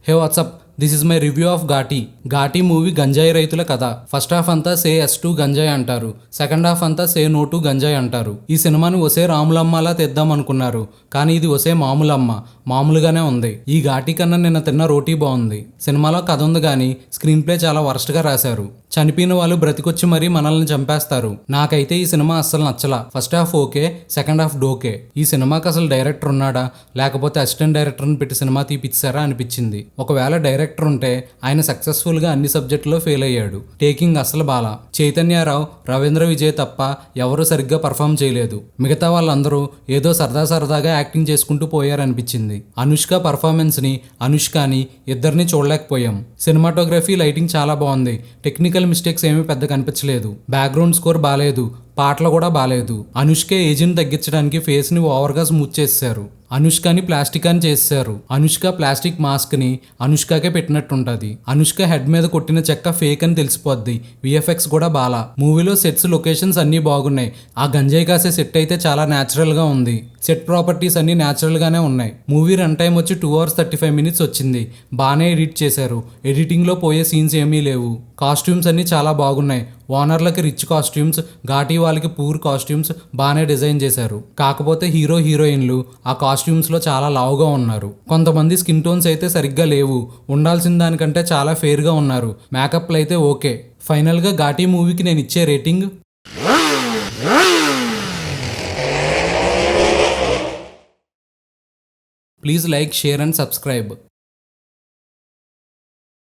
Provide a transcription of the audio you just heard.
Hey WhatsApp, this is my review of ఘాటీ. ఘాటీ movie గంజాయి రైతుల కథ. ఫస్ట్ హాఫ్ అంతా సే ఎస్ టు గంజాయి అంటారు, సెకండ్ హాఫ్ అంతా సే నో టు గంజాయి అంటారు. ఈ సినిమాని ఒసే రాములమ్మలా తెద్దాం అనుకున్నారు, కానీ ఇది ఒసే మామూలమ్మ, మామూలుగానే ఉంది. ఈ ఘాటీ కన్నా నిన్న తిన్న రోటీ బాగుంది. సినిమాలో కథ ఉంది కానీ స్క్రీన్ ప్లే చాలా వరస్ట్ గా రాశారు. చనిపోయిన వాళ్ళు బ్రతికొచ్చి మరీ మనల్ని చంపేస్తారు. నాకైతే ఈ సినిమా అస్సలు నచ్చలా. First half okay, second half డోకే. ఈ సినిమాకి అసలు డైరెక్టర్ ఉన్నాడా, లేకపోతే అసిస్టెంట్ డైరెక్టర్ని పెట్టి సినిమా తీపిచ్చారా అనిపించింది. ఒకవేళ డైరెక్టర్ ఉంటే ఆయన సక్సెస్ఫుల్ గా అన్ని సబ్జెక్టులో ఫెయిల్ అయ్యాడు. టేకింగ్ అసలు బాలా. చైతన్యరావు, రవీంద్ర విజయ్ తప్ప ఎవరు సరిగ్గా పర్ఫామ్ చేయలేదు. మిగతా వాళ్ళందరూ ఏదో సరదాగా యాక్టింగ్ చేసుకుంటూ పోయారనిపించింది. అనుష్క పర్ఫార్మెన్స్ ని, అనుష్కని ఇద్దరిని చూడలేకపోయాం. సినిమాటోగ్రఫీ, లైటింగ్ చాలా బాగుంది. టెక్నికల్ మిస్టేక్స్ ఏమీ పెద్ద కనిపించలేదు. బ్యాక్గ్రౌండ్ స్కోర్ బాలేదు, పాటలు కూడా బాలేదు. అనుష్క ఏజ్ని తగ్గించడానికి ఫేస్ ని ఓవర్ గా స్మూత్ చేశారు. అనుష్కని ప్లాస్టిక్ అని చేశారు. అనుష్క ప్లాస్టిక్ మాస్క్ ని అనుష్కకే పెట్టినట్టుంటది. అనుష్క హెడ్ మీద కొట్టిన చెక్క ఫేక్ అని తెలిసిపోద్ది. విఎఫ్ఎక్స్ కూడా బాలా. మూవీలో సెట్స్, లొకేషన్స్ అన్ని బాగున్నాయి. ఆ గంజాయి కాసే సెట్ అయితే చాలా న్యాచురల్ గా ఉంది. సెట్ ప్రాపర్టీస్ అన్ని న్యాచురల్ గానే ఉన్నాయి. మూవీ రన్ టైం వచ్చి 2 hours 35 minutes వచ్చింది. బాగానే ఎడిట్ చేశారు. ఎడిటింగ్ లో పోయే సీన్స్ ఏమీ లేవు. కాస్ట్యూమ్స్ అన్ని చాలా బాగున్నాయి. ఓనర్లకి రిచ్ కాస్ట్యూమ్స్, ఘాటీ వాళ్ళకి పూర్ కాస్ట్యూమ్స్ బాగానే డిజైన్ చేశారు. కాకపోతే హీరో హీరోయిన్లు ఆ కాస్ట్యూమ్స్ లో చాలా లావుగా ఉన్నారు. కొంతమంది స్కిన్ టోన్స్ అయితే సరిగ్గా లేవు. ఉండాల్సిన దానికంటే చాలా ఫెయిర్ గా ఉన్నారు. మేకప్లు అయితే ఓకే. ఫైనల్ గా ఘాటీ మూవీకి నేను ఇచ్చే rating please like, share and subscribe.